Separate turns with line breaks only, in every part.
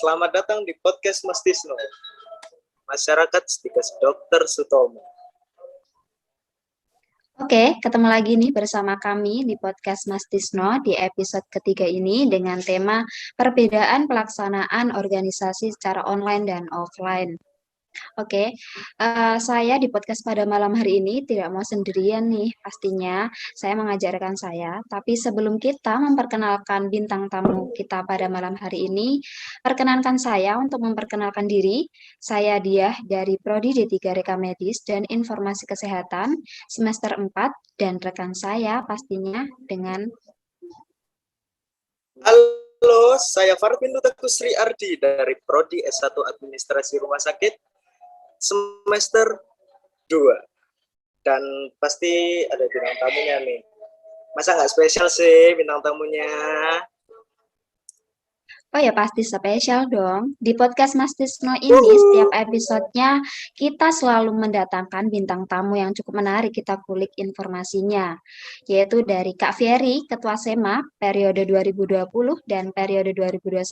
selamat datang di podcast Mas Tisno. Masyarakat Stikes Dr. Sutomo.
Oke, ketemu lagi nih bersama kami di podcast Mas Tisno di episode ketiga ini dengan tema perbedaan pelaksanaan organisasi secara online dan offline. Oke, saya di podcast pada malam hari ini tidak mau sendirian nih, pastinya saya mengajarkan saya. Tapi sebelum kita memperkenalkan bintang tamu kita pada malam hari ini, perkenankan saya untuk memperkenalkan diri. Saya Diah dari Prodi D3 Reka Medis dan Informasi Kesehatan semester 4 dan rekan saya pastinya dengan
Halo, saya Farvindo Teguh Sri Ardi dari Prodi S1 Administrasi Rumah Sakit semester 2. Dan pasti ada bintang tamunya nih. Masa nggak spesial sih bintang tamunya?
Oh ya pasti spesial dong. Di podcast Mas Tisno ini setiap episodenya kita selalu mendatangkan bintang tamu yang cukup menarik kita kulik informasinya. Yaitu dari Kak Ferry, Ketua SEMA periode 2020 dan periode 2021.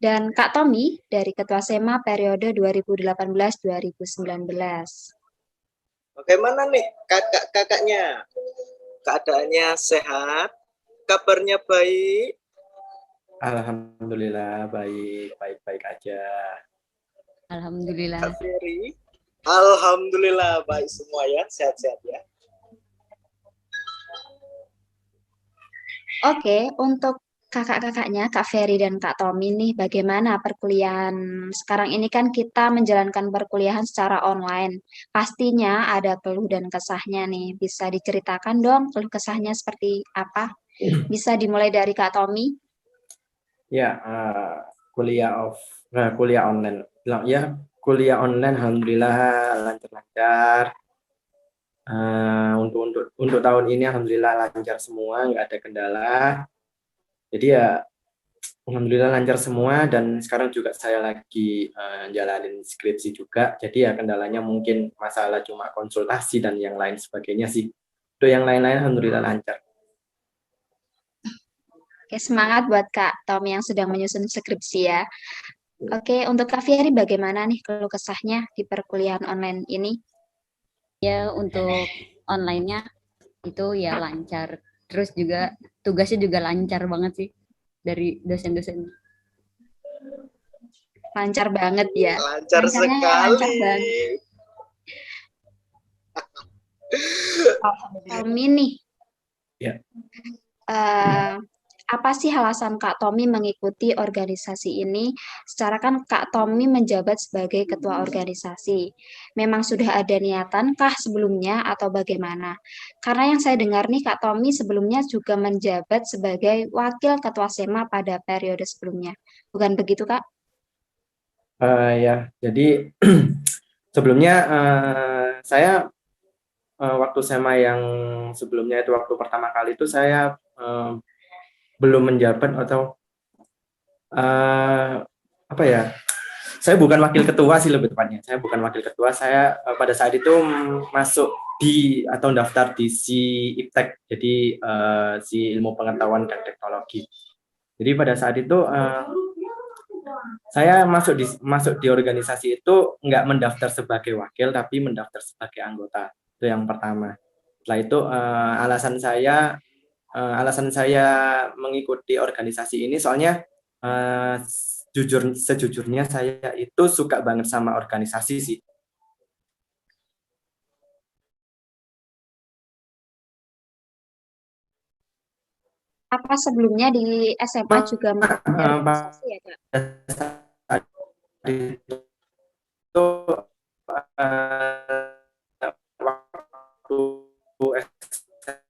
Dan Kak Tommy dari Ketua SEMA periode 2018-2019.
Bagaimana nih kakak-kakaknya? Keadaannya sehat? Kabarnya baik?
Alhamdulillah baik aja.
Alhamdulillah.
Kak Ferry? Alhamdulillah baik semua ya, sehat-sehat ya.
Oke, untuk kakak-kakaknya, Kak Ferry dan Kak Tommy nih, bagaimana perkuliahan? Sekarang ini kan kita menjalankan perkuliahan secara online. Pastinya ada keluh dan kesahnya nih. Bisa diceritakan dong keluh kesahnya seperti apa? Bisa dimulai dari Kak Tommy.
Ya, kuliah online. Ya, kuliah online alhamdulillah lancar-lancar. Untuk tahun ini alhamdulillah lancar semua, nggak ada kendala. Jadi ya alhamdulillah lancar semua, dan sekarang juga saya lagi jalanin skripsi juga. Jadi ya kendalanya mungkin masalah cuma konsultasi dan yang lain sebagainya sih. Untuk yang lain-lain alhamdulillah lancar.
Oke, semangat buat Kak Tommy yang sedang menyusun skripsi ya. Oke, untuk Kak Ferry bagaimana nih keluh kesahnya di perkuliahan online ini?
Ya, untuk online-nya itu ya lancar. Terus juga tugasnya juga lancar banget sih dari dosen-dosen.
Lancar banget ya.
Lancar
Lancarnya
sekali.
lancar banget. Tommy nih.
Ya.
Apa sih alasan Kak Tommy mengikuti organisasi ini? Secara kan Kak Tommy menjabat sebagai ketua organisasi. Memang sudah ada niatan kah sebelumnya atau bagaimana? Karena yang saya dengar nih Kak Tommy sebelumnya juga menjabat sebagai wakil ketua SEMA pada periode sebelumnya. Bukan begitu Kak?
Ya, jadi sebelumnya saya waktu SEMA yang sebelumnya itu waktu pertama kali itu saya belum menjabat atau apa ya? Saya bukan wakil ketua sih lebih tepatnya. Saya bukan wakil ketua. Saya pada saat itu masuk di atau daftar di si IPTEK, jadi si Ilmu Pengetahuan dan Teknologi. Jadi pada saat itu saya masuk di organisasi itu nggak mendaftar sebagai wakil, tapi mendaftar sebagai anggota. Itu yang pertama. Setelah itu alasan saya mengikuti organisasi ini soalnya sejujurnya saya itu suka banget sama organisasi sih.
Apa sebelumnya di SMA juga mengikuti organisasi ya Kak?
Itu waktu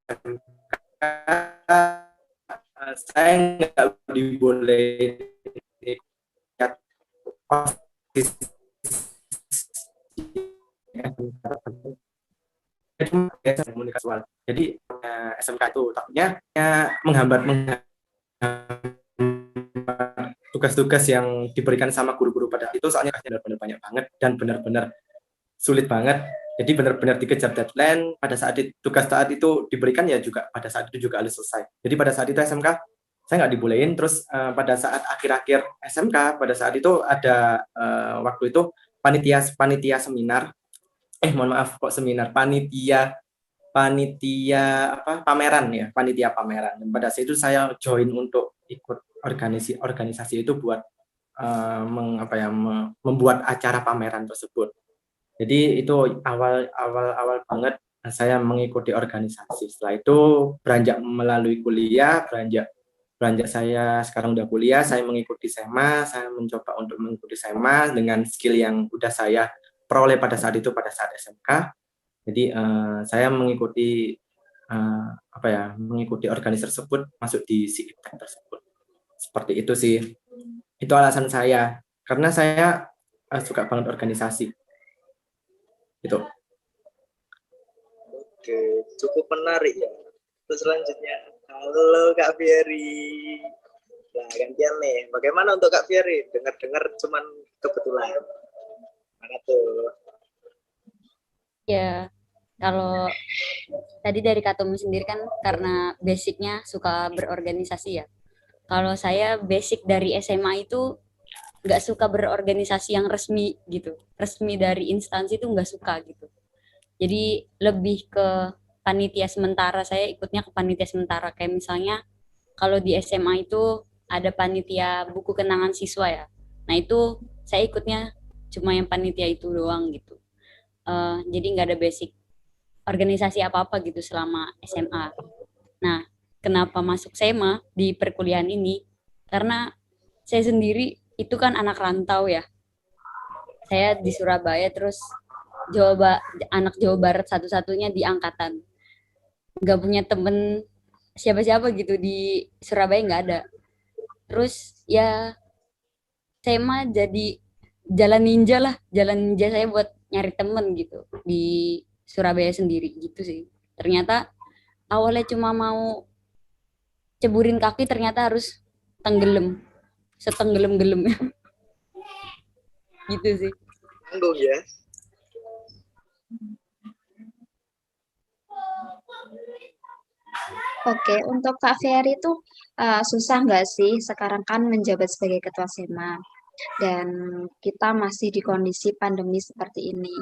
SMK saya nggak dibolehin ikut komunikasi. Jadi SMK itu takutnya menghambat tugas-tugas yang diberikan sama guru-guru pada itu, soalnya benar-benar banyak banget dan benar-benar sulit banget. Jadi benar-benar dikejar deadline pada saat tugas saat itu diberikan ya juga pada saat itu juga harus selesai. Jadi pada saat itu SMK saya nggak dibolehin. Terus pada saat akhir-akhir SMK, pada saat itu ada waktu itu panitia seminar, mohon maaf kok seminar, panitia pameran ya, panitia pameran. Dan pada saat itu saya join untuk ikut organisasi itu buat membuat acara pameran tersebut. Jadi itu awal banget saya mengikuti organisasi. Setelah itu beranjak melalui kuliah, beranjak saya sekarang udah kuliah, saya mengikuti SEMA, saya mencoba untuk mengikuti SEMA dengan skill yang udah saya peroleh pada saat SMK. Jadi saya mengikuti mengikuti organisasi tersebut, masuk di SIIPTEK tersebut. Seperti itu sih. Itu alasan saya, karena saya suka banget organisasi. Itu.
Oke, cukup menarik ya. Terus selanjutnya, halo Kak Fieri. Nah, gantian nih. Bagaimana untuk Kak Fieri? Dengar-dengar cuman kebetulan. Mana tuh?
Ya, kalau tadi dari Kak Tommy sendiri kan karena basicnya suka berorganisasi ya. Kalau saya basic dari SMA itu nggak suka berorganisasi yang resmi gitu. Resmi dari instansi itu nggak suka gitu. Jadi lebih ke panitia sementara, saya ikutnya ke panitia sementara. Kayak misalnya kalau di SMA itu ada panitia buku kenangan siswa ya. Nah itu saya ikutnya cuma yang panitia itu doang gitu. Jadi nggak ada basic organisasi apa-apa gitu selama SMA. Nah, kenapa masuk SEMA di perkuliahan ini? Karena saya sendiri itu kan anak rantau ya. Saya di Surabaya, terus anak Jawa Barat satu-satunya di angkatan. Nggak punya temen siapa-siapa gitu di Surabaya, nggak ada. Terus ya SEMA jadi jalan ninja saya buat nyari temen gitu di Surabaya sendiri gitu sih. Ternyata awalnya cuma mau ceburin kaki, ternyata harus tenggelam, setenggelam-gelamnya gitu sih.
Tanggung ya.
Oke, untuk Kak Ferry itu susah nggak sih sekarang kan menjabat sebagai ketua SEMA dan kita masih di kondisi pandemi seperti ini.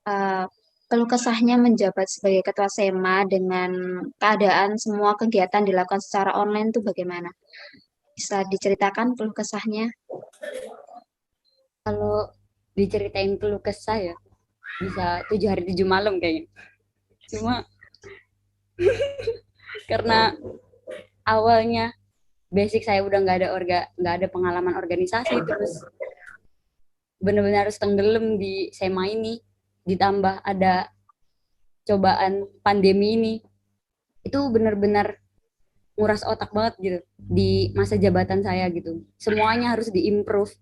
Eh, Keluh kesahnya menjabat sebagai ketua SEMA dengan keadaan semua kegiatan dilakukan secara online itu bagaimana? Bisa diceritakan keluh kesahnya?
Kalau diceritain keluh kesah ya bisa 7 hari 7 malam kayaknya. Cuma karena awalnya basic saya udah nggak ada pengalaman organisasi, terus benar-benar harus tenggelam di SEMA ini, ditambah ada cobaan pandemi ini, itu benar-benar nguras otak banget gitu di masa jabatan saya gitu. Semuanya harus diimprove,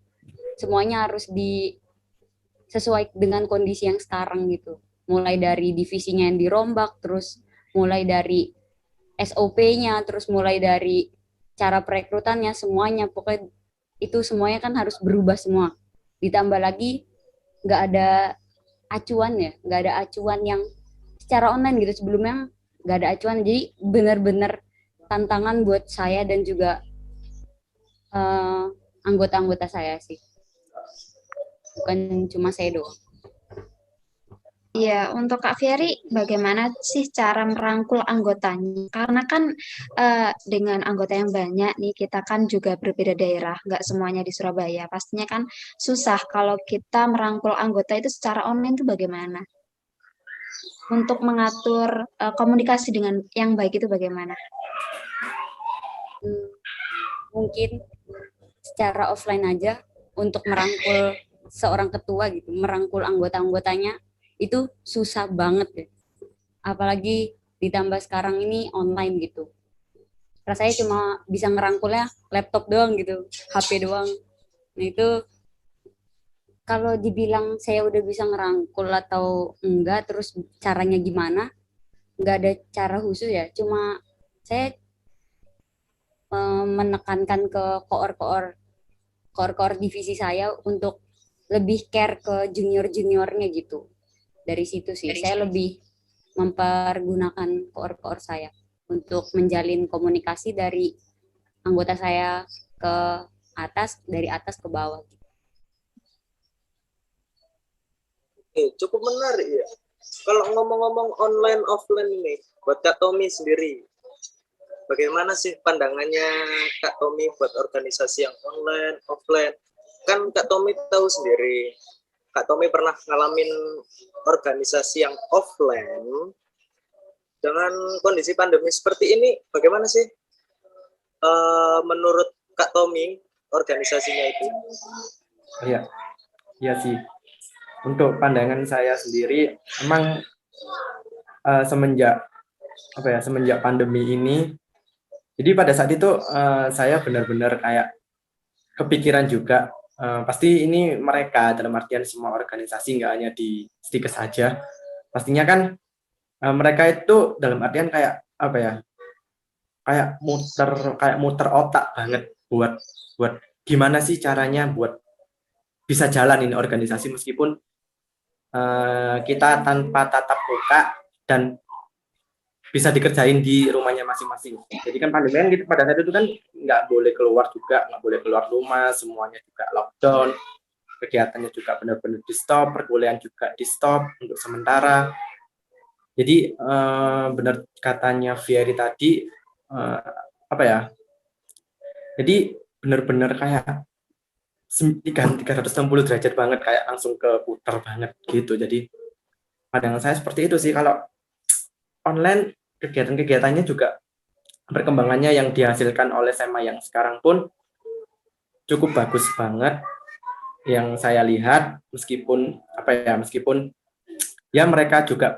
semuanya harus sesuai dengan kondisi yang sekarang gitu. Mulai dari divisinya yang dirombak, terus mulai dari SOP-nya, terus mulai dari cara perekrutannya, semuanya. Pokoknya itu semuanya kan harus berubah semua. Ditambah lagi nggak ada acuan ya, nggak ada acuan yang secara online gitu. Sebelumnya nggak ada acuan, jadi benar-benar tantangan buat saya dan juga anggota-anggota saya sih. Bukan cuma saya doang.
Iya, untuk Kak Ferry, bagaimana sih cara merangkul anggotanya? Karena kan dengan anggota yang banyak nih, kita kan juga berbeda daerah, nggak semuanya di Surabaya. Pastinya kan susah kalau kita merangkul anggota itu secara online itu bagaimana? Untuk mengatur komunikasi dengan yang baik itu bagaimana?
Mungkin secara offline aja untuk merangkul seorang ketua gitu, merangkul anggota-anggotanya itu susah banget ya. Apalagi ditambah sekarang ini online gitu. Rasanya cuma bisa ngerangkulnya laptop doang gitu, HP doang. Nah itu kalau dibilang saya udah bisa ngerangkul atau enggak, terus caranya gimana, nggak ada cara khusus ya. Cuma saya menekankan ke koor divisi saya untuk lebih care ke junior-juniornya gitu. Dari situ sih, saya lebih mempergunakan koor saya untuk menjalin komunikasi dari anggota saya ke atas, dari atas ke bawah.
Cukup menarik ya. Kalau ngomong-ngomong online offline ini, buat Kak Tommy sendiri, bagaimana sih pandangannya Kak Tommy buat organisasi yang online, offline? Kan Kak Tommy tahu sendiri, Kak Tommy pernah ngalamin organisasi yang offline dengan kondisi pandemi seperti ini. Bagaimana sih menurut Kak Tommy organisasinya itu?
Iya, iya sih. Untuk pandangan saya sendiri, emang semenjak pandemi ini, jadi pada saat itu saya benar-benar kayak kepikiran juga, pasti ini mereka, dalam artian semua organisasi, nggak hanya di Stikes saja, pastinya kan mereka itu dalam artian kayak apa ya, kayak muter otak banget buat gimana sih caranya buat bisa jalan ini organisasi meskipun kita tanpa tatap muka dan bisa dikerjain di rumahnya masing-masing. Jadi kan pandemi kan gitu, pada saat itu kan nggak boleh keluar juga, nggak boleh keluar rumah, semuanya juga lockdown, kegiatannya juga benar-benar di stop, perkuliahan juga di stop untuk sementara. Jadi benar katanya Fieri tadi, apa ya? Jadi benar-benar kayak 360 derajat banget, kayak langsung ke putar banget gitu. Jadi pandangan saya seperti itu sih. Kalau online kegiatan-kegiatannya juga perkembangannya yang dihasilkan oleh SMA yang sekarang pun cukup bagus banget yang saya lihat, meskipun ya mereka juga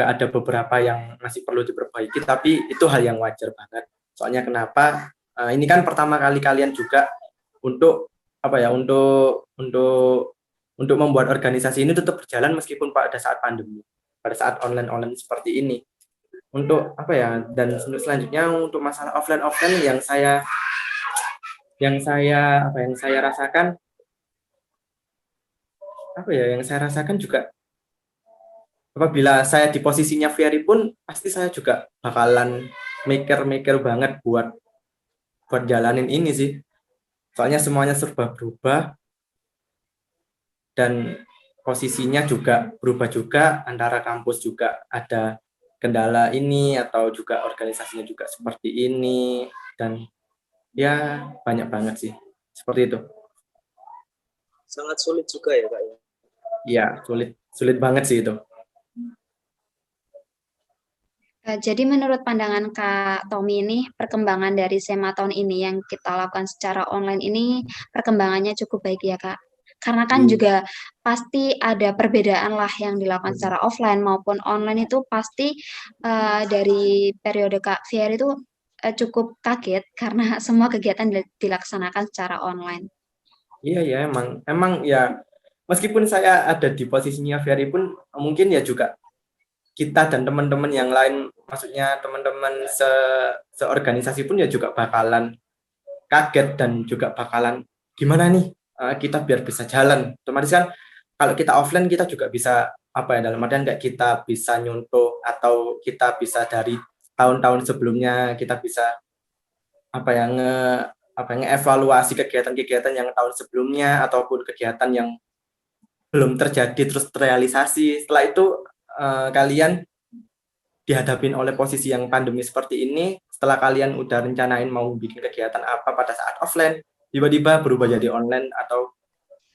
ada beberapa yang masih perlu diperbaiki, tapi itu hal yang wajar banget. Soalnya kenapa? Ini kan pertama kali kalian juga untuk untuk membuat organisasi ini tetap berjalan meskipun pada saat pandemi, pada saat online seperti ini. Untuk dan selanjutnya untuk masalah offline yang saya rasakan juga, apabila saya di posisinya Fieri pun pasti saya juga bakalan mikir banget buat jalanin ini sih. Soalnya semuanya serba berubah dan posisinya juga berubah juga, antara kampus juga ada kendala ini atau juga organisasinya juga seperti ini, dan ya banyak banget sih seperti itu.
Sangat sulit juga ya Kak ya.
Iya, sulit banget sih itu.
Jadi menurut pandangan Kak Tommy ini, perkembangan dari SEMA tahun ini yang kita lakukan secara online ini, perkembangannya cukup baik ya Kak? Karena kan juga pasti ada perbedaan lah yang dilakukan secara offline maupun online itu pasti dari periode Kak Fier itu cukup kaget karena semua kegiatan dilaksanakan secara online.
Iya ya, emang ya, meskipun saya ada di posisinya Ferry pun mungkin ya juga kita dan teman-teman yang lain, maksudnya teman-teman seorganisasi pun ya juga bakalan kaget dan juga bakalan gimana nih kita biar bisa jalan. Otomatis kan kalau kita offline kita juga bisa dalam artian kayak kita bisa nyontoh atau kita bisa dari tahun-tahun sebelumnya kita bisa ngeevaluasi kegiatan-kegiatan yang tahun sebelumnya ataupun kegiatan yang belum terjadi terus terrealisasi. Setelah itu kalian dihadapin oleh posisi yang pandemi seperti ini, setelah kalian udah rencanain mau bikin kegiatan apa pada saat offline, tiba-tiba berubah jadi online atau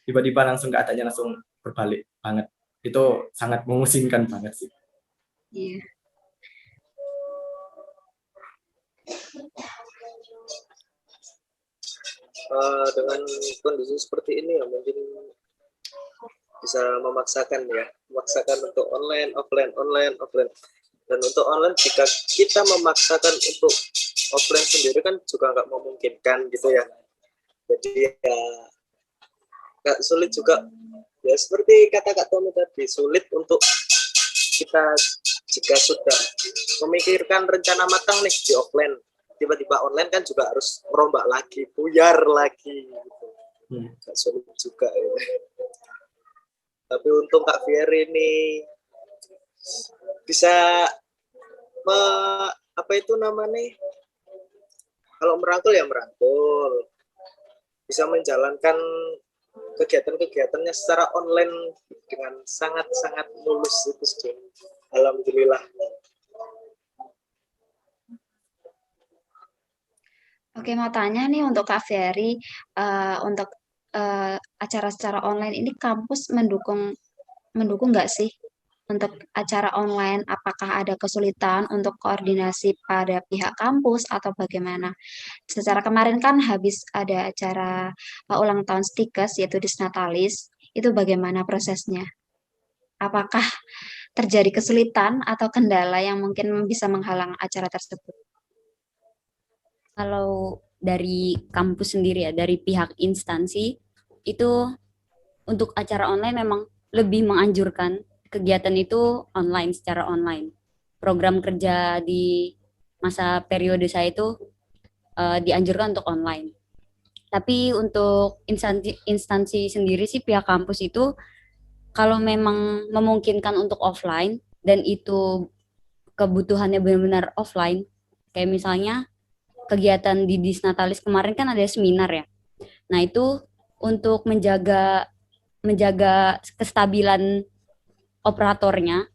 tiba-tiba langsung keadaannya langsung berbalik banget. Itu sangat memusingkan banget sih.
Iya.
Dengan kondisi seperti ini ya mungkin bisa memaksakan untuk online offline. Dan untuk online, jika kita memaksakan untuk offline sendiri kan juga nggak memungkinkan gitu ya. Jadi ya nggak sulit juga ya, seperti kata Kak Tommy tadi, sulit untuk kita jika sudah memikirkan rencana matang nih di offline, tiba-tiba online kan juga harus merombak lagi, buyar lagi gitu. Nggak sulit juga ya. Tapi untung Kak Fieri ini bisa Kalau merangkul ya merangkul, bisa menjalankan kegiatan-kegiatannya secara online dengan sangat-sangat mulus itu sih. Alhamdulillah.
Oke, mau tanya nih untuk Kak Ferry, untuk acara secara online ini kampus mendukung nggak sih untuk acara online? Apakah ada kesulitan untuk koordinasi pada pihak kampus atau bagaimana? Secara kemarin kan habis ada acara ulang tahun Stikes yaitu Disnatalis, itu bagaimana prosesnya? Apakah terjadi kesulitan atau kendala yang mungkin bisa menghalang acara tersebut?
Kalau dari kampus sendiri ya, dari pihak instansi, itu untuk acara online memang lebih menganjurkan kegiatan itu online, secara online. Program kerja di masa periode saya itu dianjurkan untuk online. Tapi untuk instansi sendiri sih pihak kampus itu kalau memang memungkinkan untuk offline dan itu kebutuhannya benar-benar offline, kayak misalnya kegiatan di Disnatalis kemarin kan ada seminar ya. Nah, itu untuk menjaga kestabilan operatornya,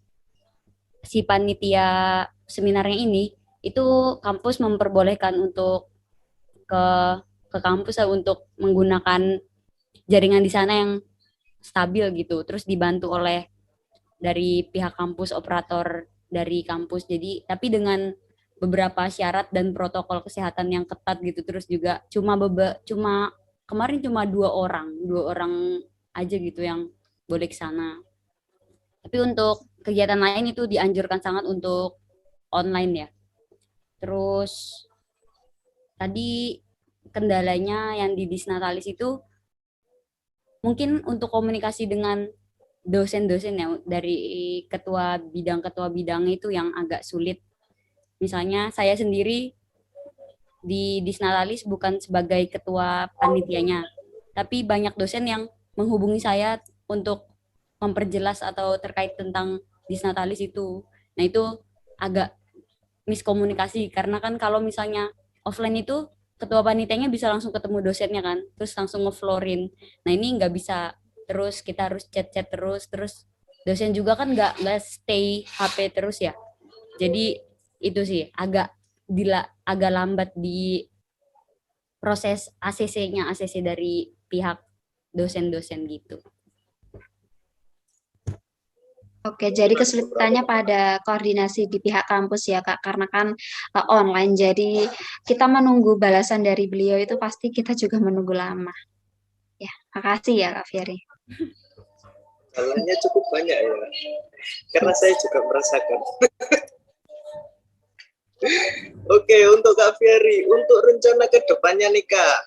si panitia seminarnya ini, itu kampus memperbolehkan untuk ke kampus untuk menggunakan jaringan di sana yang stabil gitu. Terus dibantu oleh dari pihak kampus, operator dari kampus. Jadi tapi dengan beberapa syarat dan protokol kesehatan yang ketat gitu. Terus juga cuma kemarin cuma dua orang aja gitu yang boleh ke sana. Tapi untuk kegiatan lain itu dianjurkan sangat untuk online ya. Terus tadi kendalanya yang di Disnatalis itu mungkin untuk komunikasi dengan dosen-dosen ya, dari ketua bidang itu yang agak sulit. Misalnya saya sendiri di Disnatalis bukan sebagai ketua panitianya, tapi banyak dosen yang menghubungi saya untuk memperjelas atau terkait tentang Disnatalis itu. Nah, itu agak miskomunikasi karena kan kalau misalnya offline itu ketua panitianya bisa langsung ketemu dosennya kan, terus langsung ngeflorin. Nah, ini nggak bisa, terus kita harus chat-chat terus dosen juga kan nggak stay HP terus ya. Jadi itu sih agak lambat di proses ACC dari pihak dosen-dosen gitu.
Oke, jadi kesulitannya pada koordinasi di pihak kampus ya, Kak, karena kan online. Jadi kita menunggu balasan dari beliau itu pasti kita juga menunggu lama. Ya, makasih ya Kak Ferry.
Jalannya cukup banyak ya, karena saya juga merasakan. Oke, untuk Kak Ferry, untuk rencana ke depannya nih Kak,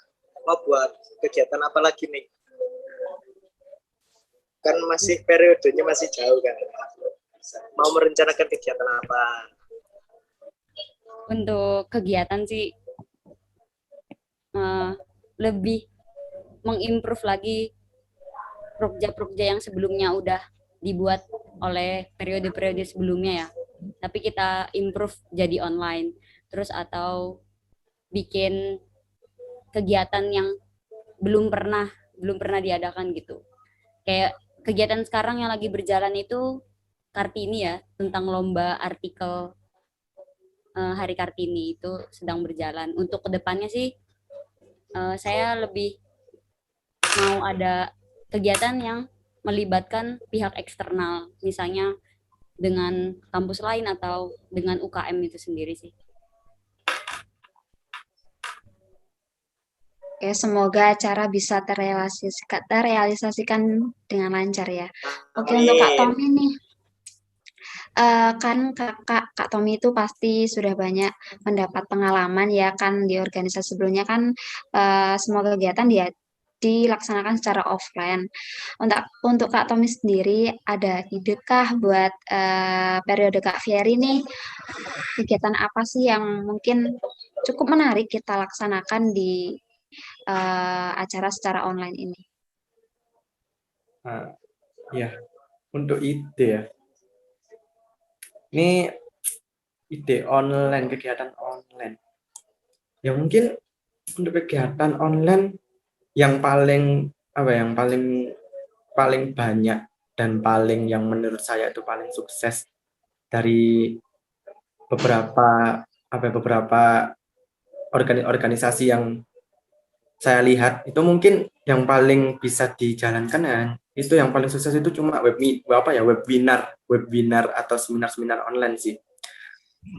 mau buat kegiatan apa lagi nih? Kan masih periodenya masih jauh kan. Mau merencanakan kegiatan apa?
Untuk kegiatan sih lebih mengimprove lagi proja-proja yang sebelumnya udah dibuat oleh periode-periode sebelumnya ya. Tapi kita improve jadi online. Terus atau bikin kegiatan yang belum pernah diadakan gitu. Kayak kegiatan sekarang yang lagi berjalan itu Kartini ya, tentang lomba artikel Hari Kartini itu sedang berjalan. Untuk kedepannya sih saya lebih mau ada kegiatan yang melibatkan pihak eksternal, misalnya dengan kampus lain atau dengan UKM itu sendiri sih.
Oke, semoga acara bisa terrealisasikan dengan lancar ya. Oke, untuk Kak Tommy nih. Kan Kak Tommy itu pasti sudah banyak mendapat pengalaman ya kan di organisasi sebelumnya kan semua kegiatan dia dilaksanakan secara offline. Untuk Kak Tommy sendiri ada ide kah buat periode Kak Fieri nih, kegiatan apa sih yang mungkin cukup menarik kita laksanakan di acara secara online ini?
Ya, untuk ide ya. Ini ide online, kegiatan online. Ya mungkin untuk kegiatan online yang paling paling banyak dan paling yang menurut saya itu paling sukses dari beberapa beberapa organisasi yang saya lihat itu, mungkin yang paling bisa dijalankan ya itu yang paling sukses itu cuma webinar atau seminar online sih.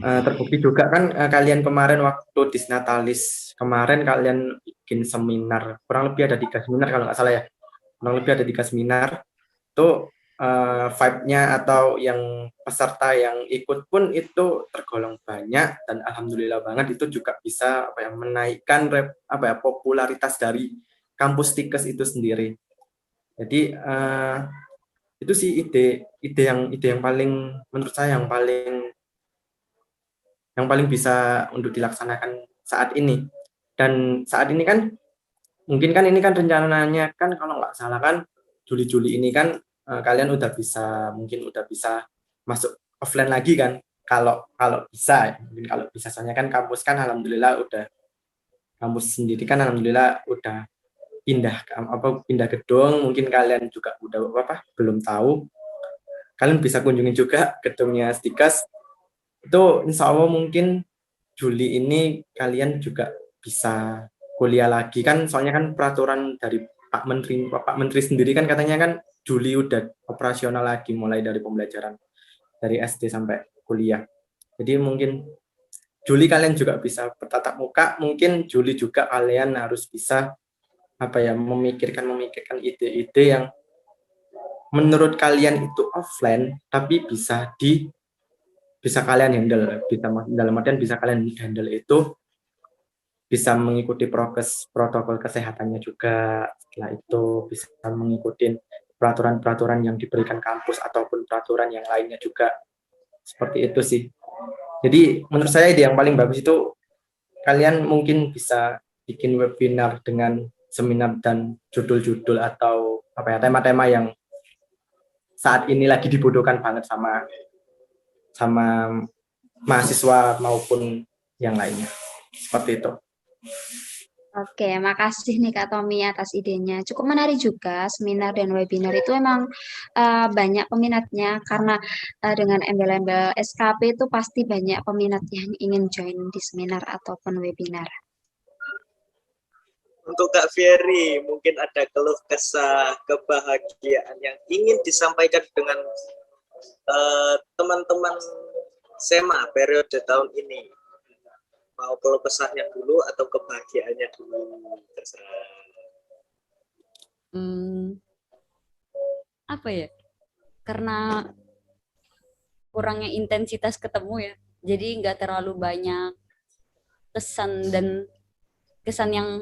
Terbukti juga kan, kalian kemarin waktu Disnatalis kemarin kalian bikin seminar, kurang lebih ada 3 seminar kalau nggak salah ya, kurang lebih ada 3 seminar itu, vibe-nya atau yang peserta yang ikut pun itu tergolong banyak, dan alhamdulillah banget itu juga bisa menaikkan popularitas dari kampus Tikes itu sendiri. Jadi itu sih ide yang paling menurut saya yang paling bisa untuk dilaksanakan saat ini. Dan saat ini kan mungkin kan ini kan rencananya kan kalau nggak salah kan Juli ini kan, kalian mungkin udah bisa masuk offline lagi kan, kalau kalau bisa mungkin kalau bisa, soalnya kan kampus kan alhamdulillah udah, kampus sendiri kan alhamdulillah udah pindah gedung, mungkin kalian juga udah belum tahu, kalian bisa kunjungi juga gedungnya Stikes itu, insya Allah mungkin Juli ini kalian juga bisa kuliah lagi kan, soalnya kan peraturan dari Pak Menteri sendiri kan katanya kan Juli udah operasional lagi mulai dari pembelajaran dari SD sampai kuliah. Jadi mungkin Juli kalian juga bisa bertatap muka, mungkin Juli juga kalian harus bisa memikirkan ide-ide yang menurut kalian itu offline tapi bisa kalian handle, dalam artian bisa kalian handle itu, bisa mengikuti protokol kesehatannya juga, setelah itu bisa mengikuti peraturan-peraturan yang diberikan kampus ataupun peraturan yang lainnya juga, seperti itu sih. Jadi menurut saya ide yang paling bagus itu kalian mungkin bisa bikin webinar dengan seminar dan judul-judul atau tema-tema yang saat ini lagi dibutuhkan banget sama mahasiswa maupun yang lainnya, seperti itu.
Oke, makasih nih Kak Tommy atas idenya. Cukup menarik juga seminar dan webinar itu emang banyak peminatnya karena dengan embel-embel SKP itu pasti banyak peminat yang ingin join di seminar ataupun webinar.
Untuk Kak Ferry, mungkin ada keluh kesah, kebahagiaan yang ingin disampaikan dengan teman-teman SEMA periode tahun ini. Mau keluh kesahnya dulu atau kebahagiaannya dulu? Terserah.
Apa ya? Karena kurangnya intensitas ketemu ya. Jadi nggak terlalu banyak kesan yang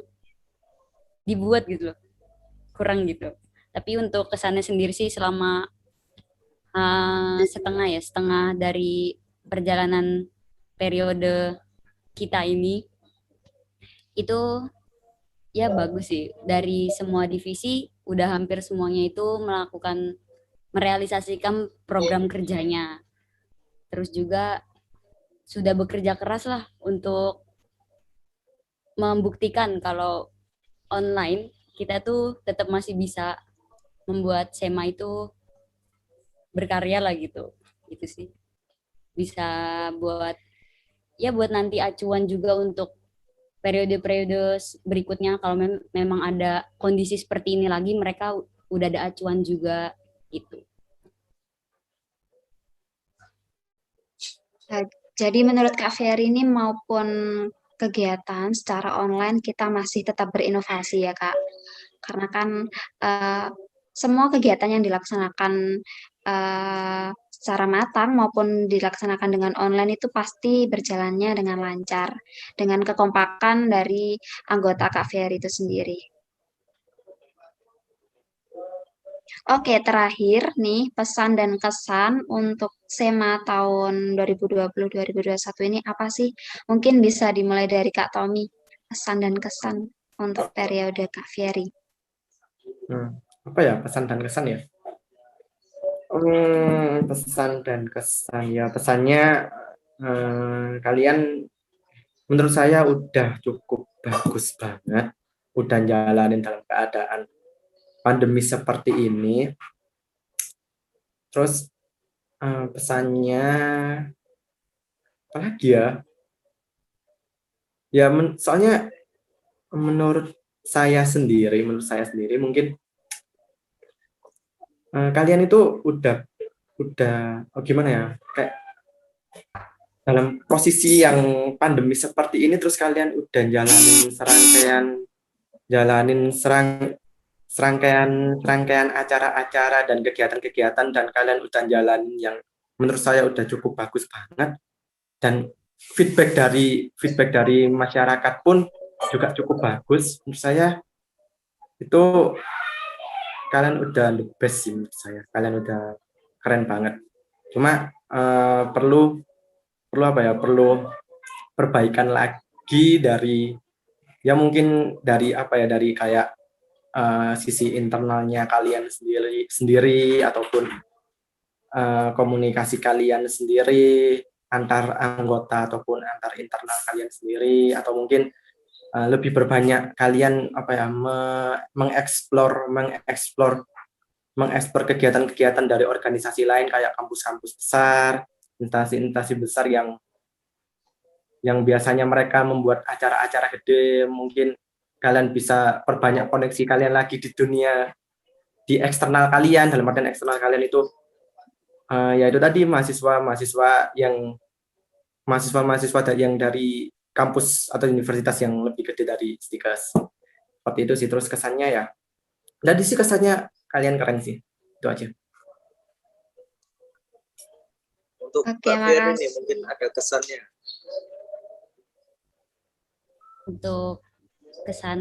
dibuat gitu loh. Kurang gitu. Tapi untuk kesannya sendiri sih selama setengah dari perjalanan periode kita ini itu ya bagus sih. Dari semua divisi udah hampir semuanya itu merealisasikan program kerjanya. Terus juga sudah bekerja keras lah untuk membuktikan kalau online kita tuh tetap masih bisa membuat SEMA itu berkarya lah gitu. Itu sih. Bisa buat nanti acuan juga untuk periode-periode berikutnya kalau memang ada kondisi seperti ini lagi, mereka udah ada acuan juga gitu.
Jadi menurut Kak Ferry ini maupun kegiatan secara online kita masih tetap berinovasi ya Kak. Karena kan semua kegiatan yang dilaksanakan secara matang maupun dilaksanakan dengan online itu pasti berjalannya dengan lancar, dengan kekompakan dari anggota Kak Ferry itu sendiri. Oke, terakhir nih pesan dan kesan untuk SEMA tahun 2020-2021 ini apa sih? Mungkin bisa dimulai dari Kak Tommy, pesan dan kesan untuk periode Kak Ferry.
Apa ya pesan dan kesan ya? Pesan dan kesan ya, pesannya kalian menurut saya udah cukup bagus banget, udah jalanin dalam keadaan pandemi seperti ini. Terus pesannya apa lagi ya? Ya soalnya menurut saya sendiri mungkin kalian itu udah gimana ya, kayak dalam posisi yang pandemi seperti ini, terus kalian udah serangkaian acara-acara dan kegiatan-kegiatan, dan kalian udah jalanin yang menurut saya udah cukup bagus banget, dan feedback dari masyarakat pun juga cukup bagus. Menurut saya itu kalian udah the best sih, menurut saya kalian udah keren banget. Cuma perlu perbaikan lagi dari ya mungkin dari dari kayak sisi internalnya kalian sendiri ataupun komunikasi kalian sendiri antar anggota ataupun antar internal kalian sendiri, atau mungkin lebih berbanyak kalian mengeksplor kegiatan-kegiatan dari organisasi lain kayak kampus-kampus besar, instansi-instansi besar yang biasanya mereka membuat acara-acara gede. Mungkin kalian bisa perbanyak koneksi kalian lagi di dunia, di eksternal kalian. Dalam artian eksternal kalian itu yaitu tadi mahasiswa yang dari kampus atau universitas yang lebih gede dari Stikes. Seperti itu sih. Terus kesannya ya, dari sih kesannya kalian keren sih. Itu aja.
Untuk
Oke,
Mbak Fir ini
makasih.
mungkin ada kesannya.
Untuk kesan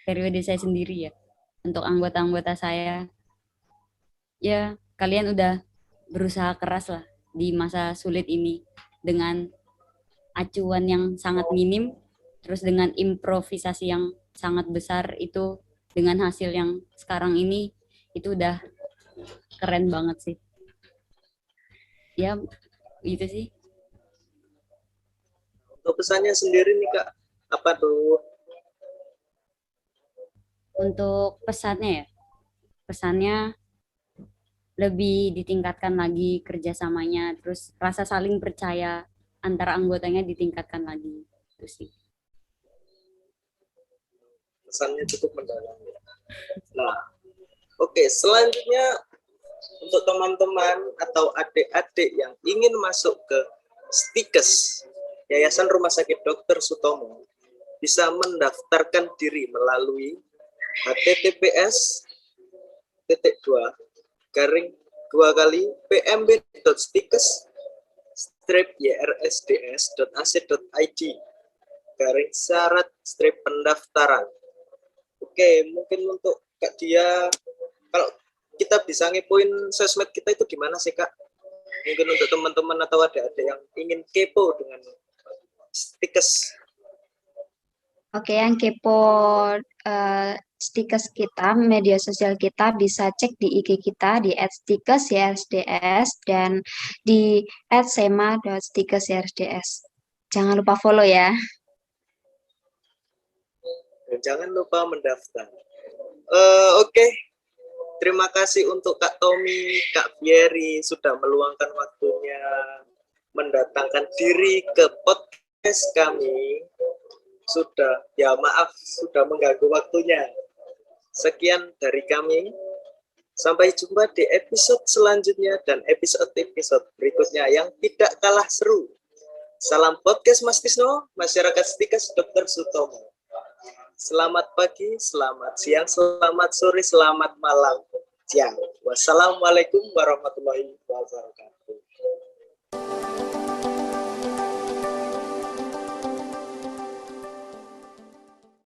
periode saya sendiri ya, untuk anggota-anggota saya, ya kalian udah berusaha keras lah di masa sulit ini dengan acuan yang sangat minim, terus dengan improvisasi yang sangat besar, itu dengan hasil yang sekarang ini itu udah keren banget sih. Ya, gitu sih.
Untuk pesannya sendiri nih Kak, apa tuh?
Untuk pesannya ya, pesannya lebih ditingkatkan lagi kerjasamanya, terus rasa saling percaya antara anggotanya ditingkatkan lagi. Itu sih.
Pesannya cukup mendalam. Nah, oke, selanjutnya untuk teman-teman atau adik-adik yang ingin masuk ke Stikes, Yayasan Rumah Sakit Dr. Sutomo, bisa mendaftarkan diri melalui https://pmb.stikes-2kali/pmb.stikes/syarat-pendaftaran. Oke, mungkin untuk Kak Dia, kalau kita bisa ngepoin sosmed kita itu gimana sih Kak? Mungkin untuk teman-teman atau adik-adik yang ingin kepo dengan Stikes.
Oke, yang kepo Stikes kita, media sosial kita bisa cek di IG kita di @stikes_YSDS dan di @sema.stikes_YSDS. Jangan lupa follow ya.
Dan jangan lupa mendaftar. Oke. Terima kasih untuk Kak Tommy, Kak Fieri sudah meluangkan waktunya mendatangkan diri ke podcast kami. Sudah mengganggu waktunya. Sekian dari kami. Sampai jumpa di episode selanjutnya dan episode berikutnya yang tidak kalah seru. Salam podcast Mas Tisno, masyarakat Stikes Dr. Sutomo. Selamat pagi, selamat siang, selamat sore, selamat malam. Wassalamualaikum warahmatullahi wabarakatuh.